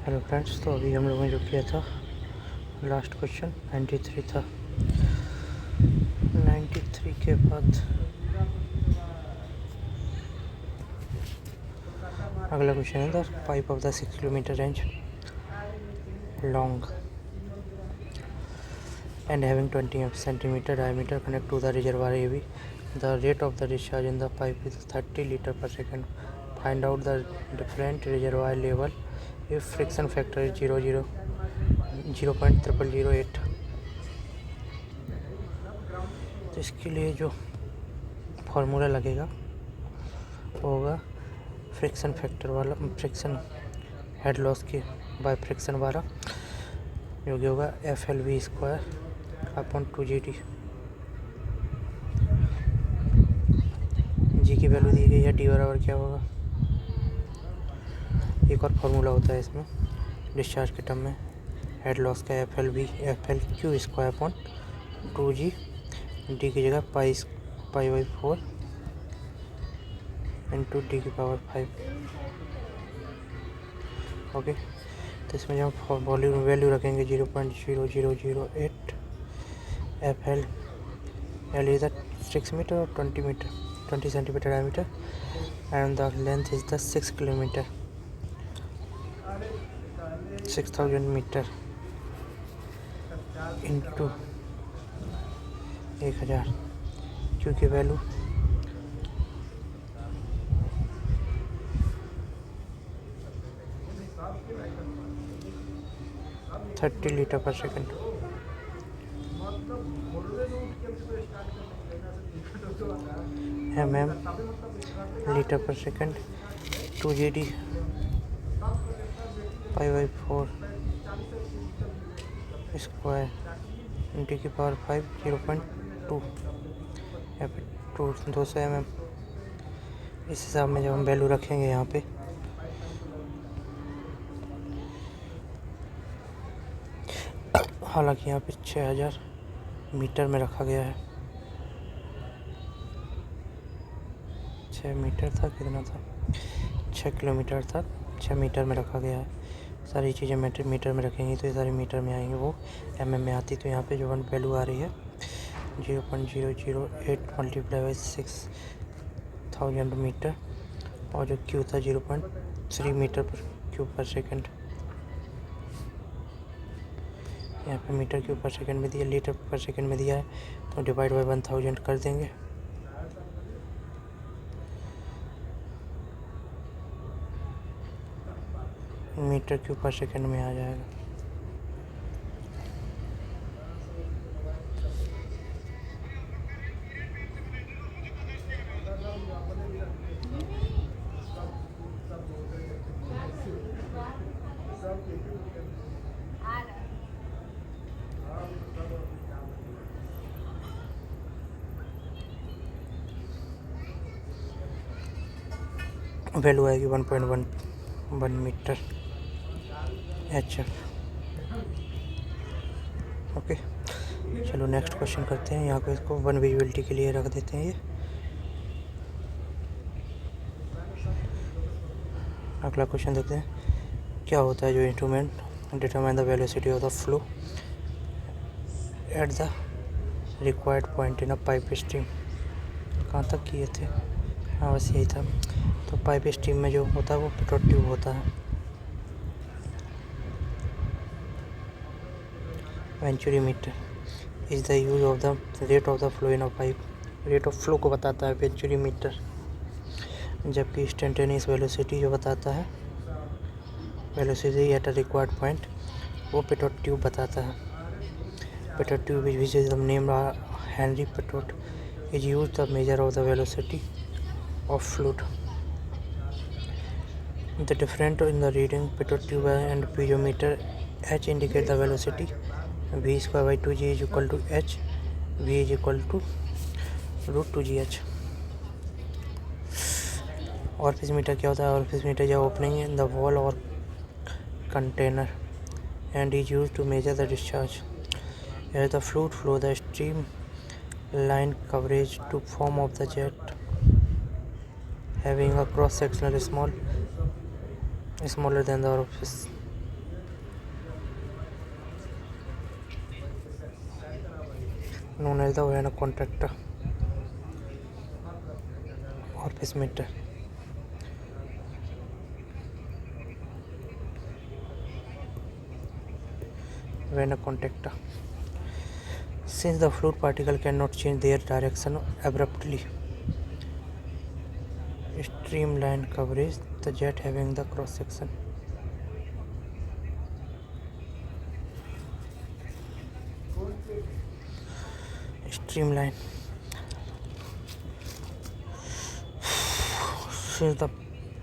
Hello friends, तो अभी हम लोगों ने जो किया था लास्ट क्वेश्चन 93 था। 93 के बाद अगला क्वेश्चन है the pipe of the 6 kilometre range long and having 20 centimeter diameter connect to the reservoir AB. The rate of the discharge in the pipe is 30 liter per second. Find out the different reservoir level if friction factor is 0.0008. तो इसके लिए जो formula लगेगा वो होगा friction factor वाला, friction head loss के by friction वाला, जो कि होगा FLV स्क्वायर अपॉन 2GT। जी की वैल्यू दी गई है, डी बराबर क्या होगा। एक और फार्मूला होता है इसमें डिस्चार्ज के टर्म में, हेड लॉस का FLQ square upon 2G, D की जगह पाई/4 इंटू डी की पावर 5। ओके, तो इसमें जब हम वॉल्यूम वैल्यू रखेंगे 0.0008, L is the 6 meter or 20 centimeter diameter, and the length is the 6 kilometer, 6000 meter into 1000, क्योंकि वैल्यू 30 लीटर पर सेकेंड लीटर पर सेकेंड, 2GD पाई/4 स्क्वायर डी की पावर 5 0.2 या फिर 200 mm। इस हिसाब में जब हम वैल्यू रखेंगे यहाँ पे, हालांकि यहाँ पे 6000 मीटर में रखा गया है। 6 मीटर था, कितना था, 6 किलोमीटर था, 6 मीटर में रखा गया है। सारी चीज़ें मीटर में रखेंगी तो ये सारी मीटर में आएंगी, वो MM में आती। तो यहाँ पे जो वैल्यू आ रही है 0.008 मल्टीप्लाई बाई 6000 मीटर, और जो Q था 0.3 मीटर पर क्यूब पर सेकेंड। यहाँ पे मीटर क्यूब पर सेकेंड में दिया, लीटर पर सेकेंड में दिया है, तो डिवाइड बाई 1000 कर देंगे। मीटर क्यूब पर सेकेंड में आ जाएगा। वैल्यू आएगी 1.11 मीटर HF। ओके, चलो नेक्स्ट क्वेश्चन करते हैं। यहाँ पे इसको वन विजिबिलिटी के लिए रख देते हैं। ये अगला क्वेश्चन देखते हैं, क्या होता है जो instrument determine the velocity of the flow at the required point in a pipe stream. कहाँ तक किए थे? हाँ, बस यही था। तो पाइप स्ट्रीम में जो होता है वो पिटोट ट्यूब होता है। Venturimeter is the use of the rate of the flow in a pipe. Rate of flow को बताता है वेंचुरीमीटर, जबकि इंस्टेंटेनियस वेलोसिटी जो बताता है velocity at a required point, वो पिटोट ट्यूब बताता है। Pitot tube which is the name Henry Pitot is use the measure of the velocity of fluid. The difference in the reading pitot tube and piezometer H indicate the velocity. V square by 2G is equal to H. V is equal to root 2GH. orifice meter क्या होता है? orifice meter is opening in the wall or container and is used to measure the discharge. As the fluid flow, the stream line coverage to form of the jet having a cross sectional smaller than the orifice known as the Vienna contractor. Orifice meter. Vienna contractor. Since the fluid particle cannot change their direction abruptly, streamline coverage, the jet having the cross section. Streamline. Since the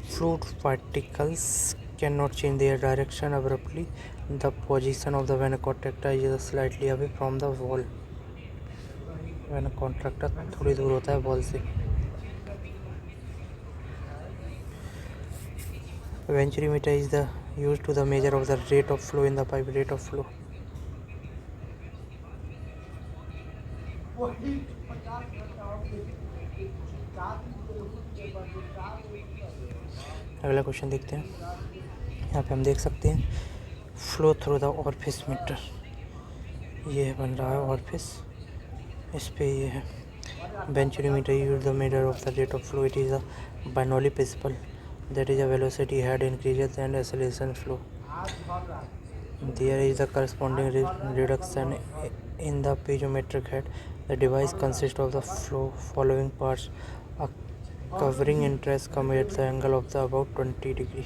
fluid particles cannot change their direction abruptly, the position of the Vienna contractor is slightly away from the wall. Vienna contractor थोड़ी दूर होता है wall से. Venturimeter is used to the measure of the rate of flow in the pipe. Rate of flow. अगला question देखते हैं. यहाँ पे हम देख सकते हैं flow through the orifice meter. ये बन रहा है ऑरिफिस. इस पे ये है venturimeter use the measure of the rate of flow. It is a Bernoulli principle, that is a velocity head increases and acceleration flow. There is the corresponding reduction in the piezometric head. The device consists of the following parts: a covering entrance comes at the angle of the about 20 degree.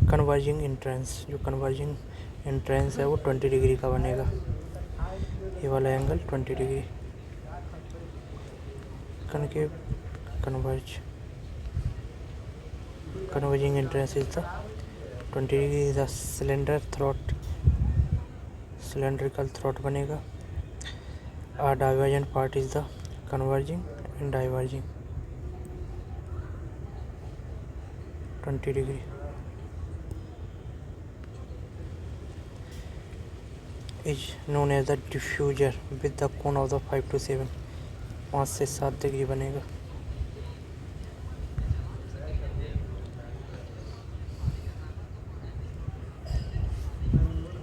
Converging entrance, जो converging entrance है वो 20 degree का बनेगा. ये वाला angle 20 degree. Concave converging entrance is the 20 degree is the cylindrical throat बनेगा. A divergent part is the converging and diverging 20 degree. Is known as the diffuser with the cone of the 5 to 7. 5 से 7 degree बनेगा.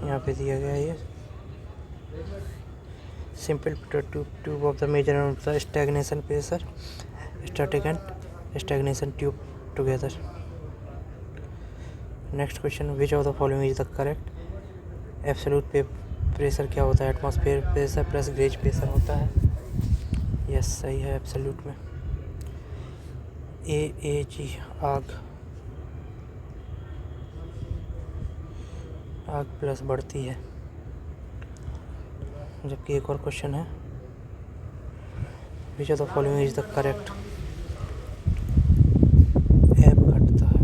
यहाँ पे दिया गया है simple tube of the measurement of the stagnation pressure, static and stagnation tube together. Next question, which of the following is the correct? Absolute pressure क्या होता है? Atmosphere pressure plus gauge pressure होता है. यस, सही है absolute में. AAG आग plus बढ़ती है. जबकि एक और क्वेश्चन है, which of the following is the correct? F घटता है.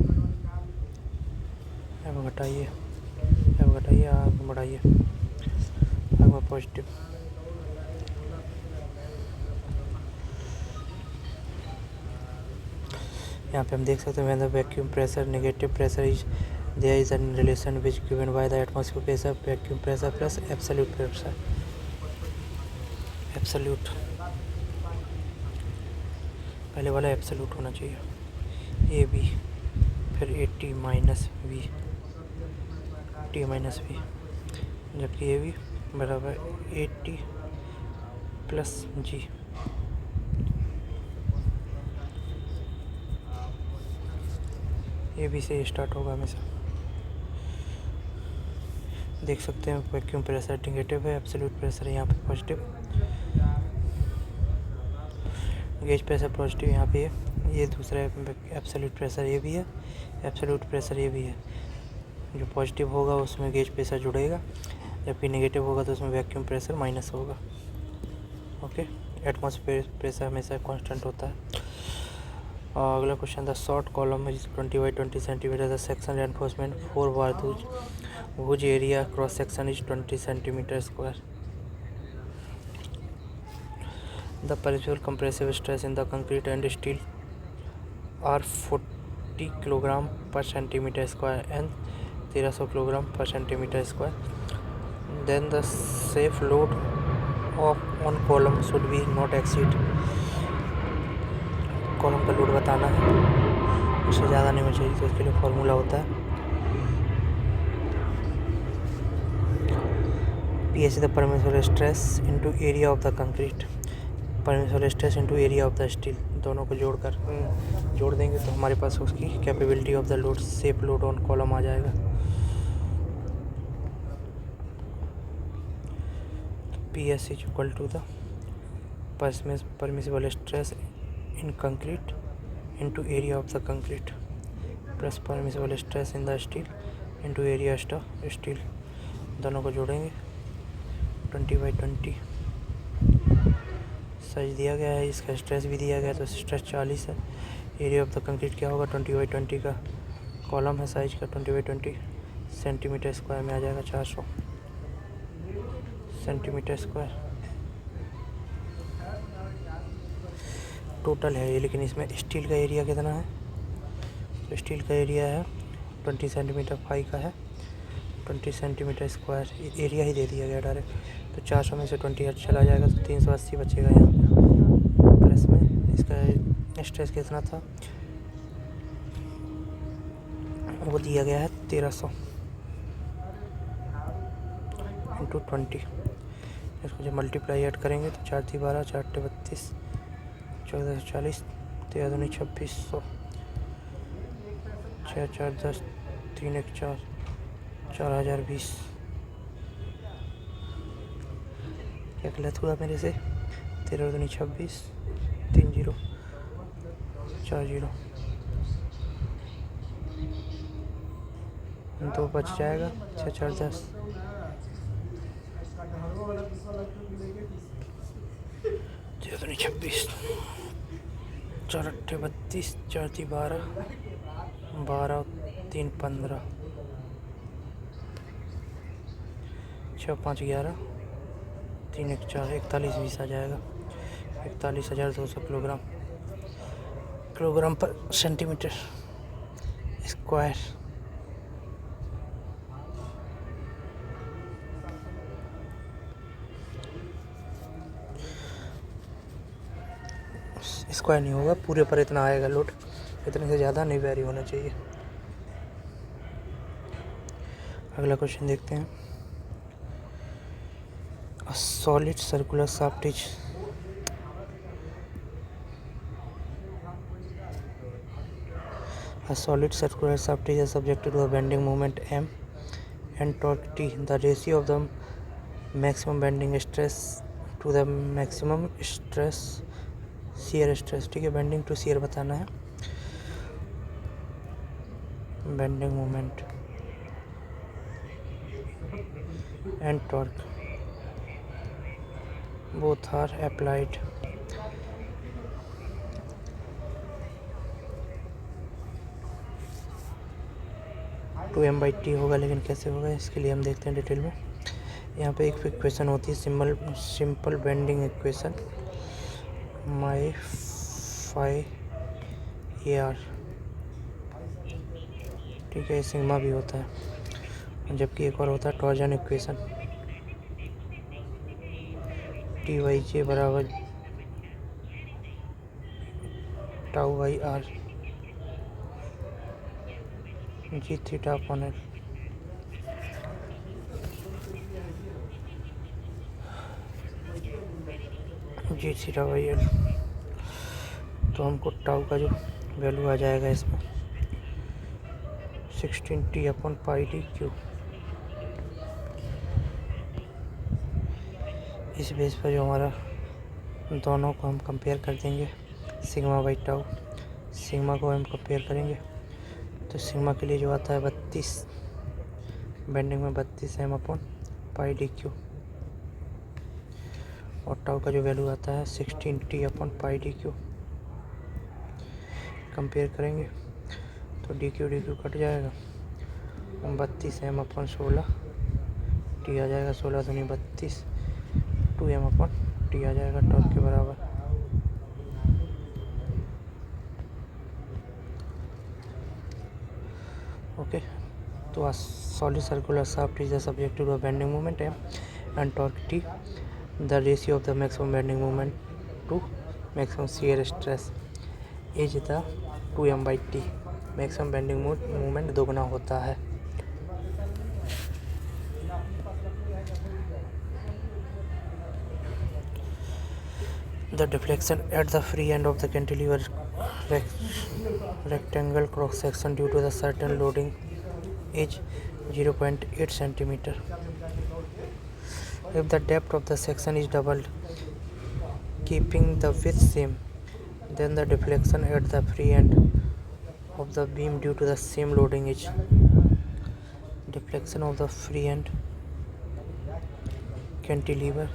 एफ घटाइए, आग बढ़ाइए. आग में पॉजिटिव. यहाँ पे हम देख सकते हैं when the vacuum pressure negative pressure is there is a relation which given by the atmospheric pressure vacuum pressure plus absolute pressure. Absolute पहले वाला absolute होना चाहिए. AB फिर AT minus V T minus V, जबकि AB बराबर AT plus G. A B से start होगा हमेशा. देख सकते हैं वैक्यूम प्रेशर नेगेटिव है, एब्सोल्यूट प्रेशर यहाँ पे पॉजिटिव, गेज प्रेशर पॉजिटिव यहाँ पे है. ये दूसरा एब्सोल्यूट प्रेशर ये भी है, एब्सोल्यूट प्रेशर ये भी है. जो पॉजिटिव होगा उसमें गेज प्रेशर जुड़ेगा, जबकि नेगेटिव होगा तो उसमें वैक्यूम प्रेशर माइनस होगा. ओके, एटमॉस्फेयर प्रेशर हमेशा कांस्टेंट होता है. अगला question, the short column is 20 by 20 centimetre. The section reinforcement 4 bar whose area cross section is 20 centimeter square. The perceptual compressive stress in the concrete and steel are 40 kg per centimeter square and 1300 kg per centimeter square. Then the safe load on column should be not exceed. Column का load बताना है, उससे ज़्यादा नहीं होना चाहिए. तो इसके लिए फॉर्मूला होता है PS is the permissible stress into area of the concrete, permissible stress into area of the steel। दोनों को जोड़ देंगे तो हमारे पास उसकी capability of the load safe load on column आ जाएगा। PS is equal to the permissible stress in concrete into area of the concrete plus permissible stress in the steel into area steel. दोनों को जोड़ेंगे 20/20 size दिया गया है, इसका stress भी दिया गया है तो स्ट्रेस 40 है। एरिया ऑफ द कंक्रीट क्या होगा 20/20 का कॉलम है साइज का 20/20 सेंटीमीटर स्क्वायर में आ जाएगा 400 सेंटीमीटर स्क्वायर टोटल है ये। लेकिन इसमें स्टील का एरिया कितना है तो स्टील का एरिया है 20 सेंटीमीटर फाई का है 20 सेंटीमीटर स्क्वायर एरिया ही दे दिया गया डायरेक्ट। तो 400 में से 20 हट चला जाएगा तो 380 बचेगा यहाँ पे। प्लस में इसका स्ट्रेस कितना था वो दिया गया है 1300 इंटू 20। इसको जब मल्टीप्लाई ऐड करेंगे तो 4 × 12 4 × 32 14 40 13 दूनी 2600 6 × 4 10 3 × 1 4 4020। क्या गलत हुआ मेरे से 13 दूनी 26 3 0 4 0 2 बच जाएगा 6 × 4 10 13 दूनी 26 4 × 8 32 4 × 12 12 3 15 6 × 5 11 3 × 4 41 20 आ जाएगा 41,200 किलोग्राम पर सेंटीमीटर स्क्वायर। स्क्वायर नहीं होगा पूरे पर इतना आएगा लोड, इतने से ज़्यादा नहीं वेरी होना चाहिए। अगला क्वेश्चन देखते हैं। A solid circular shaft is subjected to a bending moment M and torque T. The ratio of the maximum bending stress to the maximum stress shear stress। ठीक है, बेंडिंग टू shear बताना है। Bending moment and torque both are applied to M/T होगा, लेकिन कैसे होगा इसके लिए हम देखते हैं डिटेल में। यहाँ पे एक इक्वेशन होती है सिंपल बेंडिंग इक्वेशन माई फाई AR। ठीक है, सिग्मा भी होता है, जबकि एक और होता है टॉर्जन इक्वेशन TYJ बराबर τ/R G⁻⁴L। G⁻⁴L तो हमको टाउ का जो वैल्यू आ जाएगा इसमें 16T/πd³। इस बेस पर जो हमारा दोनों को हम कंपेयर कर देंगे सिग्मा/टाउ। सिग्मा को हम कंपेयर करेंगे तो सिग्मा के लिए जो आता है 32 बेंडिंग में 32 M/πd³ और टाउ का जो वैल्यू आता है 16T/πd³। कंपेयर करेंगे तो dQ कट जाएगा 32 M/16 T आ जाएगा 16 दूनी 32 2 M/T आ जाएगा टॉर्क के बराबर। ओके, तो a solid circular shaft is subject to a bending moment M and torque T. The ratio of the maximum bending moment to maximum shear stress is the 2M/T। Maximum bending moment दोगुना होता है। The deflection at the free end of the cantilever rectangle cross section due to the certain loading is 0.8 centimeter. If the depth of the section is doubled, keeping the width same, then the deflection at the free end of the beam due to the same loading is deflection of the free end cantilever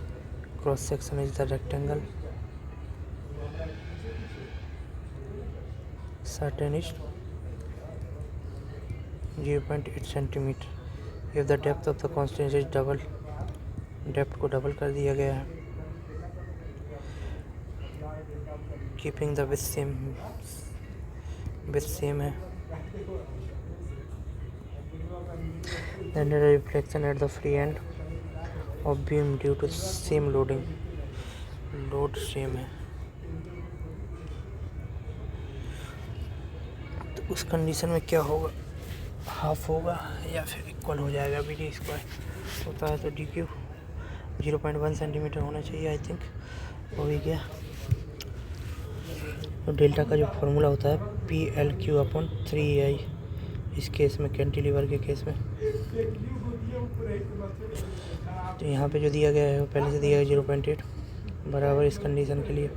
cross section is the rectangle certain is 0.8 centimeter. If the depth of the constant is double, depth को double कर दिया गया है. Keeping the with same है. Then the reflection at the free end of beam due to same loading. Load same है तो उस condition में क्या होगा, हाफ होगा या फिर इक्वल हो जाएगा. बी डी स्क्वायर होता है तो डी क्यू 0.1 सेंटीमीटर होना चाहिए. आई थिंक हो ही गया. तो डेल्टा का जो फॉर्मूला होता है PL/3I इस केस में, कैंटिलीवर के केस में. तो यहाँ पे जो दिया गया है वो पहले से दिया है 0.8 बराबर इस कंडीशन के लिए.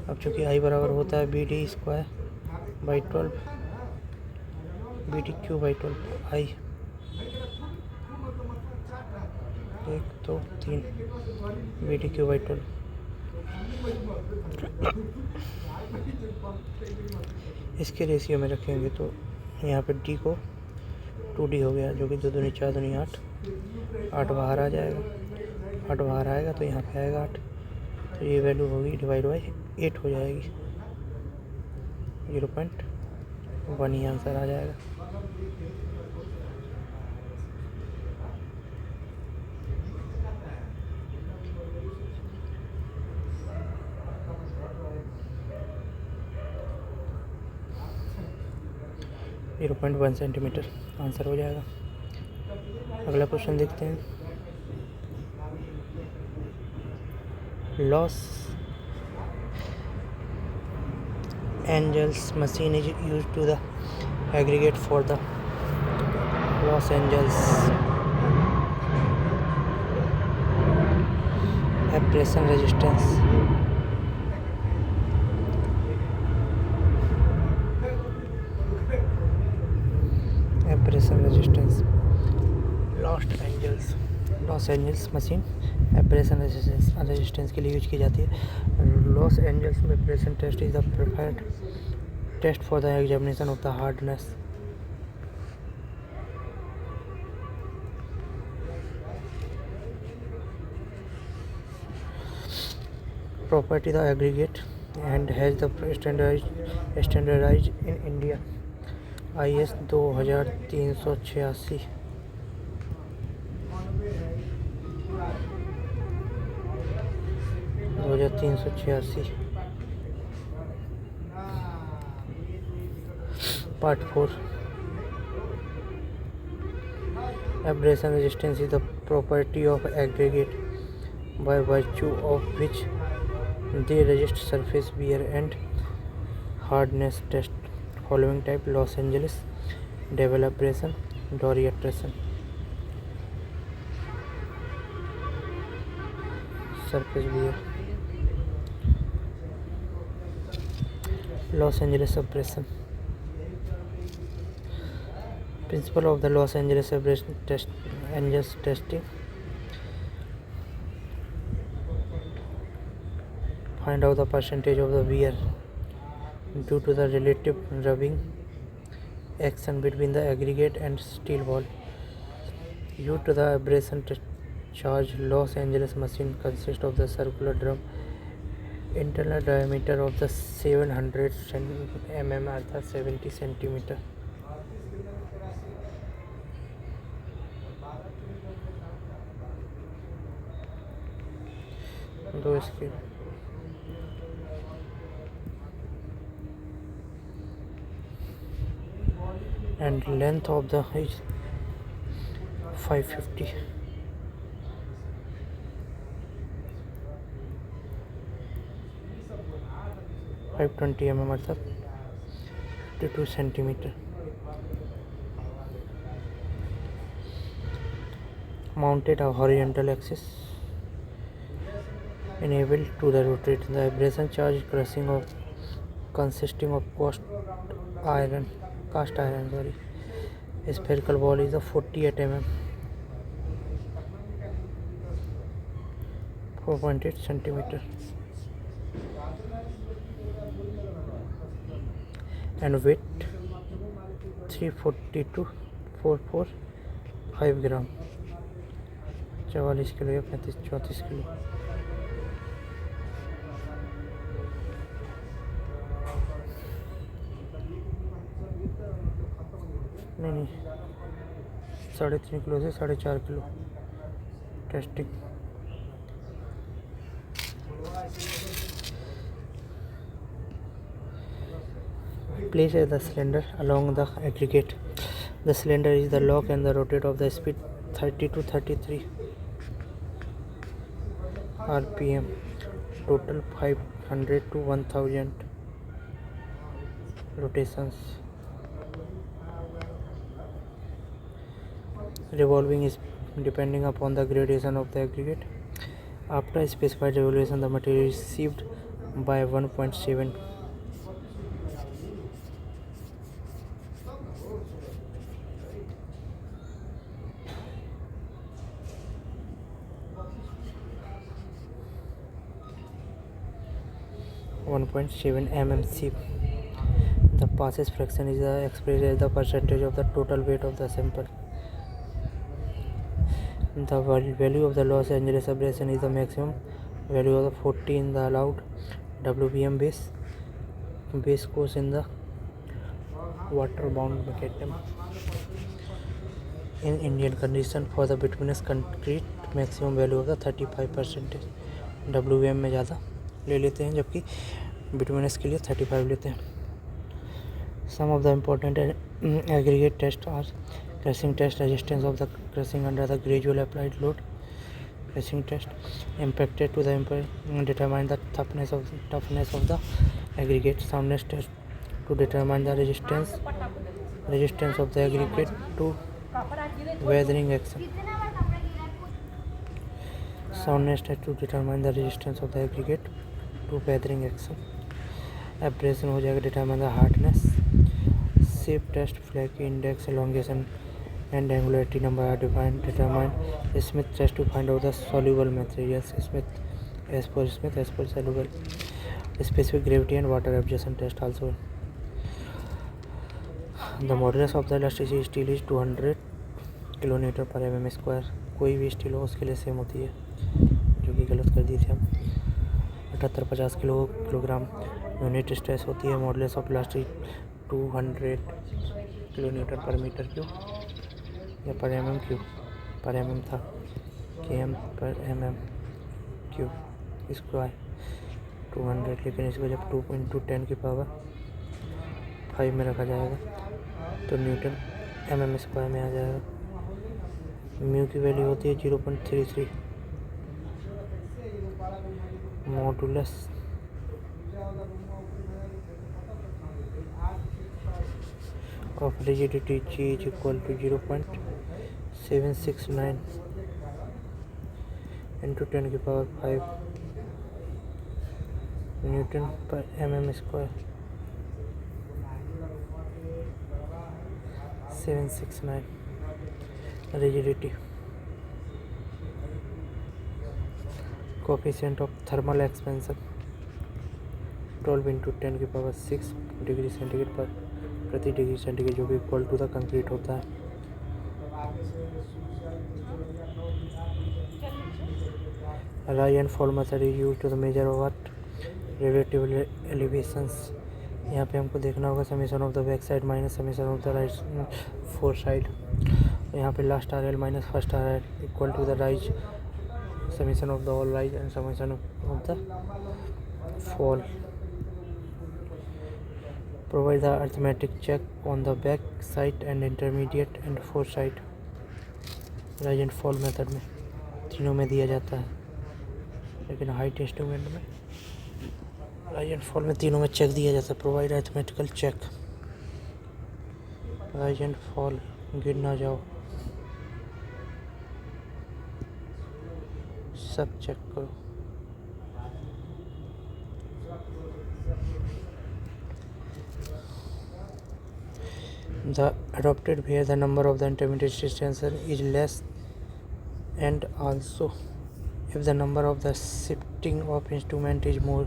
अब चूँकि आई बराबर होता है BD square by 12 BD³ by 12 I 1 2 3 BD³ by 12. इसके रेशियो में रखेंगे तो यहाँ पे D को 2D हो गया, जो कि 2 दूनी 4 दूनी 8 बाहर आ जाएगा. 8 बाहर आएगा तो यहाँ पे आएगा 8. तो ये वैल्यू होगी डिवाइड बाई 8 हो जाएगी. 0.1 ही आंसर आ जाएगा. जीरो 0.1 सेंटीमीटर आंसर हो जाएगा. अगला क्वेश्चन देखते हैं. Los Angeles machine is use to the aggregate for the Los Angeles abrasion resistance. Abrasion resistance Los Angeles machine abrasion resistance के लिए यूज की जाती है. लॉस एंजल्स में abrasion test is the preferred test for the examination of the hardness. property the aggregate and has the standardized in India. IS 2386 Part 4. Abrasion resistance is the property of aggregate by virtue of which they resist surface wear and hardness test. Following type: Los Angeles, Devil abrasion, Dory abrasion. Surface wear. Los Angeles abrasion. Principle of the Los Angeles abrasion testing. Find out the percentage of the wear due to the relative rubbing action between the aggregate and steel ball. Due to the abrasion charge, Los Angeles machine consists of the circular drum. Internal diameter of the 700 mm अर्थात 70 centimetre. दो इसके and length of the is 550. 520 mm अर्थात 52 centimetre. Mounted a horizontal axis enabled to the rotate. The abrasion charge crushing of consisting of cast iron spherical ball is a 48 mm 4.8 centimeter and weight 342.445 gram 44 kilo या 34 kilo. नहीं 3.5 kilo से 4.5 kilo. Testing. Place the cylinder along the aggregate. The cylinder is the lock and the rotate of the speed 30 to 33 rpm. Total 500 to 1000 rotations. Revolving is depending upon the gradation of the aggregate. After specified revolution, the material is received by 1.7 mmc. The passes fraction is expressed as the percentage of the total weight of the sample. The value of the Los Angeles abrasion is the maximum value of the 40 in the allowed WBM base course in the water-bound mechanism. In Indian condition for the bituminous concrete maximum value of the 35%. WBM में ज़्यादा ले लेते हैं जबकि bituminous के लिए 35 लेते हैं। Some of the important aggregate tests are crushing test, resistance of the crushing under the gradual applied load, crushing test, impacted to the determine the toughness of the aggregate, soundness test to determine the resistance of the aggregate to weathering action, soundness test to determine the resistance of the aggregate to weathering action, abrasion हो जाएगा determine the hardness, shape test, flaky index, elongation and angularity number are determined. Smith test to find out the soluble materials. Smith as per soluble. Specific gravity and water absorption test also. The modulus of the elasticity steel is 200 kilonewton per mm square. कोई भी steel हो उसके लिए same होती है, जो कि गलत कर दिए थे हम। 78-50 किलोग्राम यूनिट स्ट्रेस होती है। मॉडुलस ऑफ इलास्टिक 200 किलोन्यूटन पर मीटर क्यूब या पर mm क्यूब, पर mm था km पर mm क्यूब स्क्वायर 200, लेकिन इसको जब 2 × 10 की पावर 5 में रखा जाएगा तो न्यूटन mm स्क्वायर में आ जाएगा। म्यू की वैल्यू होती है 0.33। Modulus of rigidity G is equal to 0.769 into 10 की पावर 5 न्यूटन पर mm square 769 rigidity. Coefficient of thermal expansion 12 into 10 की पावर 6 डिग्री सेंटीग्रेड पर प्रति डिग्री सेंटीग्रेड, जो कि इक्वल टू द कंक्रीट होता है। Rise and fall method is used to the measure what relative elevations. यहाँ पे हमको देखना होगा summation of the backsight minus summation of the right foresight. यहाँ पे last R L minus first R L equal to the rise summation of the all rise and summation of the fall. Provide the arithmetic check on the back side and intermediate and foresight. Rise and fall method में तीनों में दिया जाता है, लेकिन height instrument में rise and fall में तीनों में चेक दिया जाता है। Provide arithmetical check, rise and fall, गिर ना जाओ, सब चेक करो। The adopted where the number of the intermediate sensor is less, and also if the number of the shifting of instrument is more.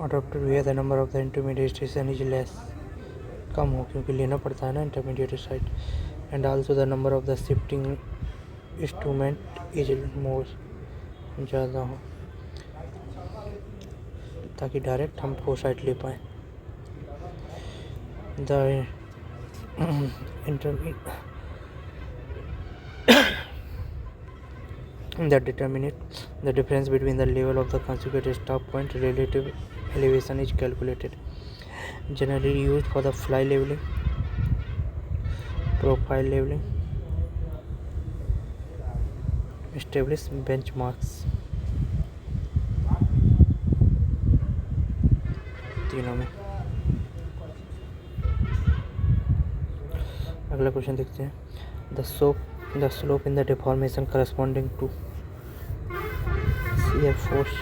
Adopted where the number of the intermediate station is less, कम हो क्योंकि लेना पड़ता है ना intermediate side, and also the number of the shifting instrument is more, ज़्यादा हो, ताकि direct हम फोर साइड ले पाएँ। The that determinate the difference between the level of the consecutive stop point relative elevation is calculated, generally used for the fly leveling, profile leveling, establish benchmarks, तीनों में। अगला question देखते हैं। The slope in the deformation corresponding to shear force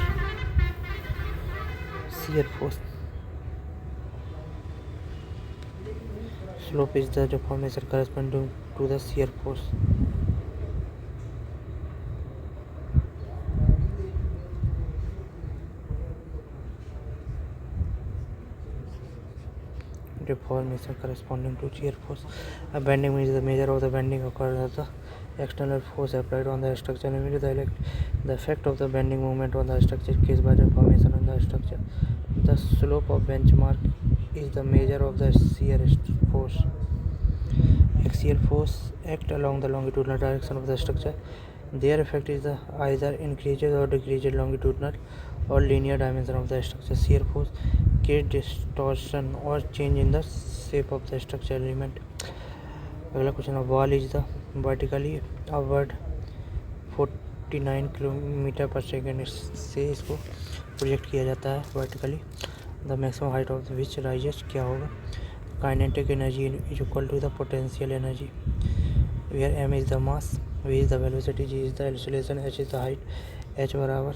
slope is the deformation corresponding to the shear force. Deformation corresponding to shear force. A bending means the measure of the bending occurs as the external force applied on the structure, and the effect of the bending moment on the structure caused by deformation on the structure. The slope of benchmark is the measure of the shear force. Axial force act along the longitudinal direction of the structure. Their effect is either increased or decreased longitudinal or linear dimension of the structure. Shear force cause distortion or change in the shape of the structural element. अगला question है, ball is the vertically upward 49 kilometre पर second से इसको project किया जाता है vertically. The maximum height of which rises क्या होगा? Kinetic energy is equal to the potential energy, where m is the mass, v is the velocity, g is the acceleration, h is the height. H बराबर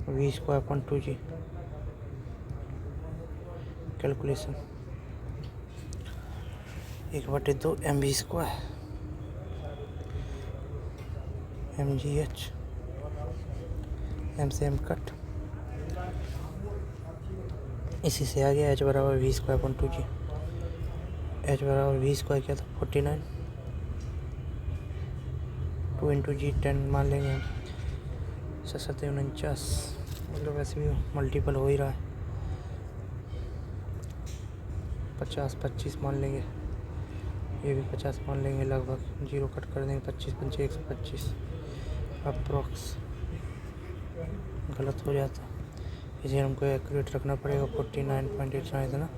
we square upon 2g। Calculation 1/2 mv square mgh, m से m cut, इसी से आ गया h बराबर we square upon 2g। h बराबर we square क्या था 49, 2 इंटू जी 10 मान लेंगे हम, 749, मतलब वैसे भी मल्टीपल हो ही रहा है। 50 25 मान लेंगे, ये भी 50 मान लेंगे, लगभग जीरो कट कर देंगे, 25 5 125 अप्रॉक्स। गलत हो जाता, इसे हमको एक्यूरेट रखना पड़ेगा। 49.89 था ना।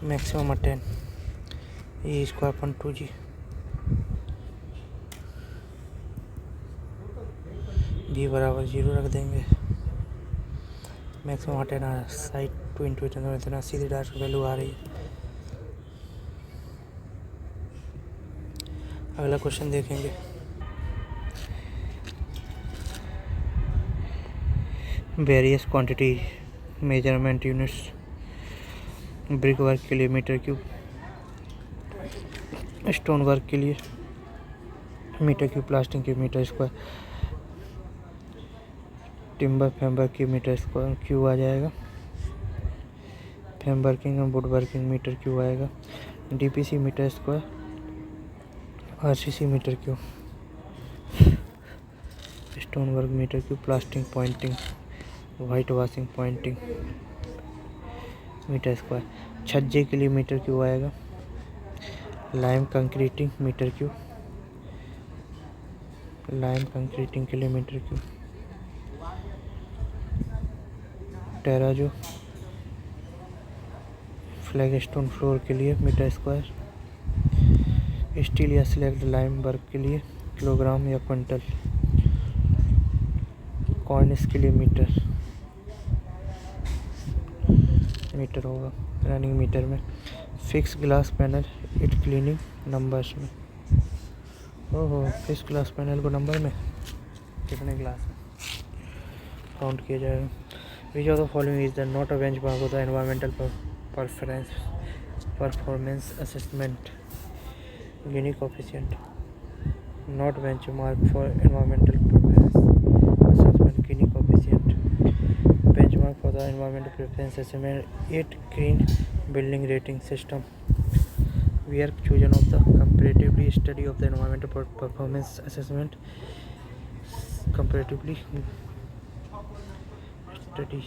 Maximum attain E square upon 2g, जी बराबर 0 रख देंगे। मैक्सिमम अटेन आ रहा है, साइड 2 इंटू इतना सीधी डायरेक्ट वैल्यू आ रही है। अगला क्वेश्चन देखेंगे। Various quantity measurement units, brick work के लिए मीटर क्यूब, स्टोन वर्क के लिए मीटर क्यूब, प्लास्टिक के मीटर स्क्वायर, टिम्बर फैम्बर के मीटर स्क्वायर क्यूब आ जाएगा। हैम working and wood working metre cube आएगा। DPC metre square, RCC metre cube, stone work metre cube, plastic pointing, white washing pointing metre square. छज्जे के लिए मीटर क्यूब आएगा। Lime concreting metre cube, lime concreting के लिए metre cube. टेराजो flagstone floor के लिए metre square. Steel या slagged lime work के लिए किलोग्राम या क्विंटल। कॉर्निस के लिए मीटर होगा रनिंग मीटर में। Fix glass panel it cleaning numbers में। ओहो, फिक्स ग्लास पैनल को नंबर में कितने ग्लास में काउंट किया जाएगा। विच of the following is the not a benchmark of the environmental performance assessment. Guinea coefficient not benchmark for environmental performance assessment. Gini coefficient benchmark for the environmental preference assessment. 8 green building rating system. Where chosen of the comparatively study of the environmental performance assessment. Comparatively study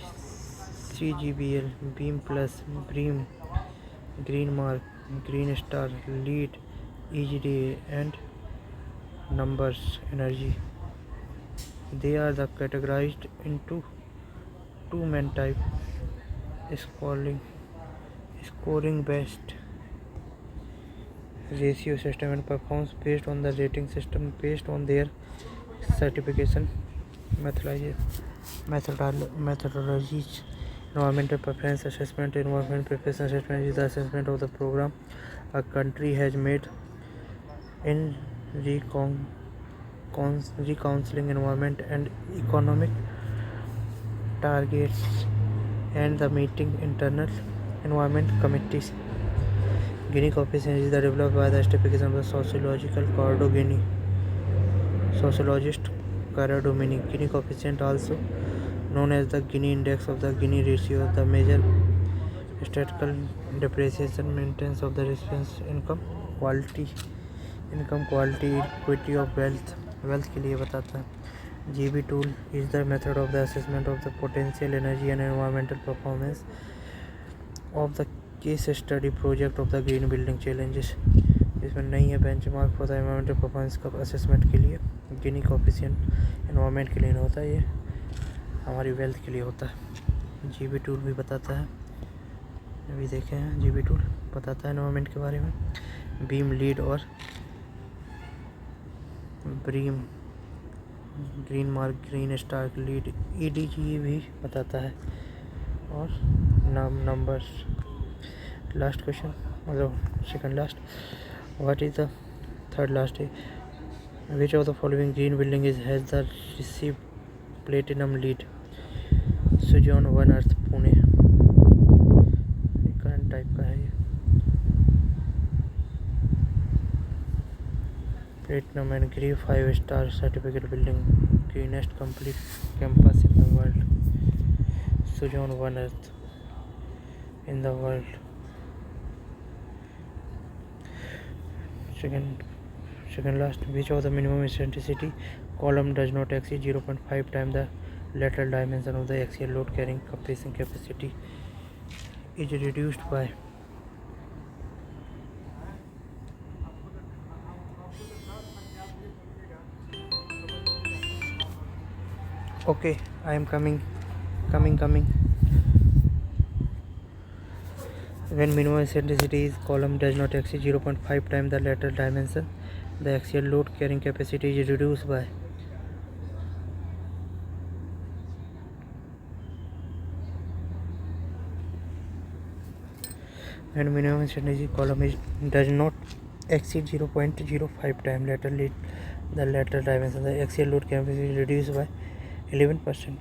CGBL, Beam Plus, Bream, Green Mark, Green Star, LEED, EGD and numbers energy. They are the categorized into two main types: scoring based ratio system and performance based on the rating system based on their certification methodologies. Environmental preference assessment. Environmental preference assessment is the assessment of the program a country has made in reconciling environment and economic targets and the meeting internal environment committees. Gini coefficient is developed by the certification of the sociologist Corrado Gini. Gini coefficient, also known as the Gini index of the Gini ratio, the measure statistical depreciation maintenance of the recipient's income quality, equity of wealth के लिए बताता है। GB tool is the method of the assessment of the potential energy and environmental performance of the case study project of the green building challenges. इसमें नहीं है benchmark for the environmental performance का assessment के लिए। गिनी coefficient environment के लिए नहीं होता, ये हमारी वेल्थ के लिए होता है। GB टूल भी बताता है, अभी देखे हैं। GB टूल बताता है एनवायरमेंट के बारे में। बीम, लीड और BREEAM, green mark, green star, LEED, EDG भी बताता है। और नंबर्स। लास्ट क्वेश्चन, मतलब second last. What is the third last है। Which of the following green building has the receive platinum LEED. Suzlon One Earth Pune, current type का है ये। Platinum and green 5-star certificate building, greenest complete campus in the world. Suzlon One Earth in the world. Second last, which of the minimum eccentricity column does not exceed 0.5 times the lateral dimension of the axial load carrying capacity is reduced by. Okay, I am coming. When minimum eccentricity is column does not exceed 0.5 times the lateral dimension, the axial load carrying capacity is reduced by. When minimum eccentricity column does not exceed 0.05 times the lateral dimension, the axial load capacity is reduced by 11%.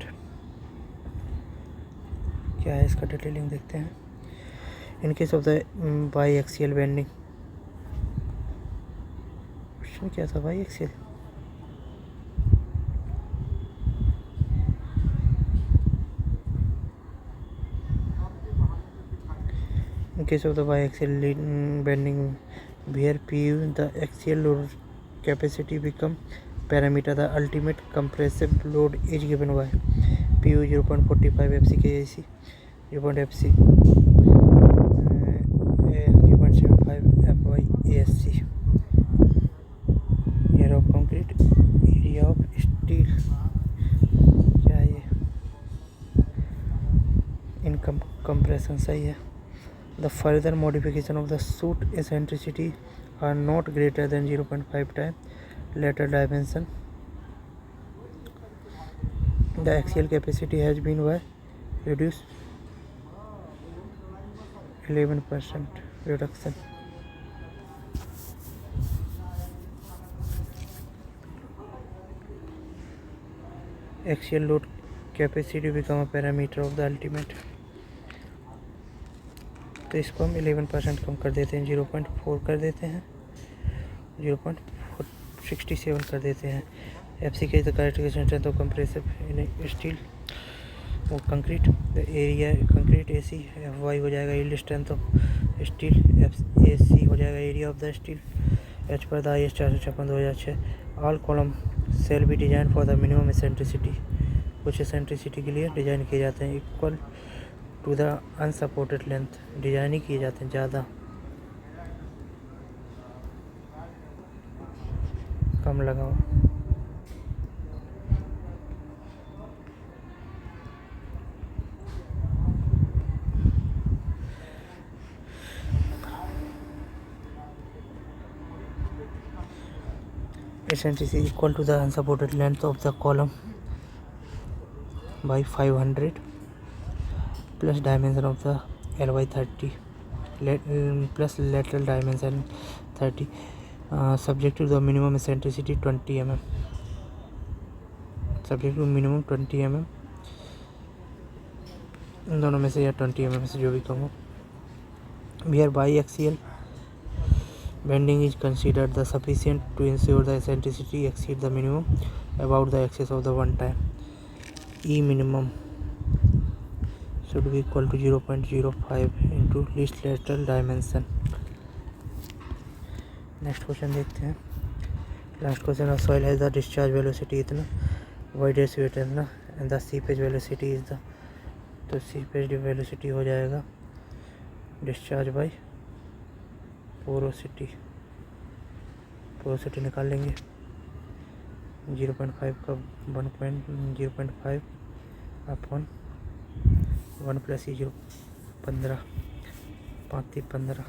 क्या है इसका detailing देखते हैं। In case of the biaxial bending, question क्या था biaxial? case of the biaxial bending where PU, the axial load capacity become parameter, the ultimate compressive load is given by PU 0.45 FCKAC, 0.FC 0.75 FYASC. Area of concrete, area of steel, क्या है ये, income compression सही है. The further modification of the shoot eccentricity are not greater than 0.5 times lateral dimension. The axial capacity has been reduced 11% reduction. Axial load capacity become a parameter of the ultimate. तो इसको हम 11% कम कर देते हैं, 0.4 कर देते हैं, 0.67 कर देते हैं. FC के the characteristic strength of compressive steel वो concrete, the area concrete AC FY हो जाएगा yield strength of steel, AC हो जाएगा area of the steel h पर the IS 456/2006. All column shall be design for the minimum eccentricity. कुछ eccentricity के लिए design किए जाते हैं equal to the unsupported length, design ही किए जाते हैं ज़्यादा, कम लगाओ. Eccentricity equal to the unsupported length of the column by 500 plus dimension of the L by 30 plus lateral dimension 30, subject to the minimum eccentricity 20 mm, subject to minimum 20 mm, इन दोनों में से या 20 mm से जो भी कहूँ. Where biaxial bending is considered the sufficient to ensure the eccentricity exceed the minimum about the axis of the one time. E minimum should be equal to 0.05 into least lateral dimension. Next question देखते हैं. Last question of soil has the discharge velocity इतना, wide wait इतना, and the seepage velocity is the, तो seepage velocity हो जाएगा discharge by porosity. Porosity निकाल लेंगे 0.5 का 0.5 अपॉन 1 प्लस E 0 15 5 10/3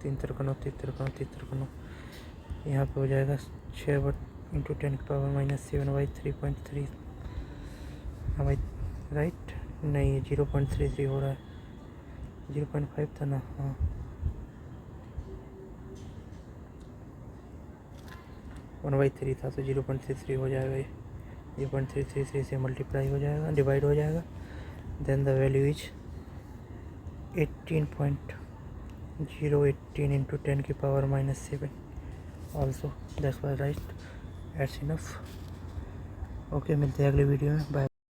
3 3 9 3 3 9 यहाँ पे हो जाएगा 6 इंटू 10 की पावर -7/3.3 भाई राइट नहीं 0.33 हो रहा है, 0.5 था ना. हाँ 1/3 था तो 0.33 हो जाएगा. ये 0.333 से मल्टीप्लाई हो जाएगा, डिवाइड हो जाएगा. Then the value is 18.018 into 10 की power -7. Also that's was right. It's enough. Okay, मिलते हैं अगले वीडियो में. बाय.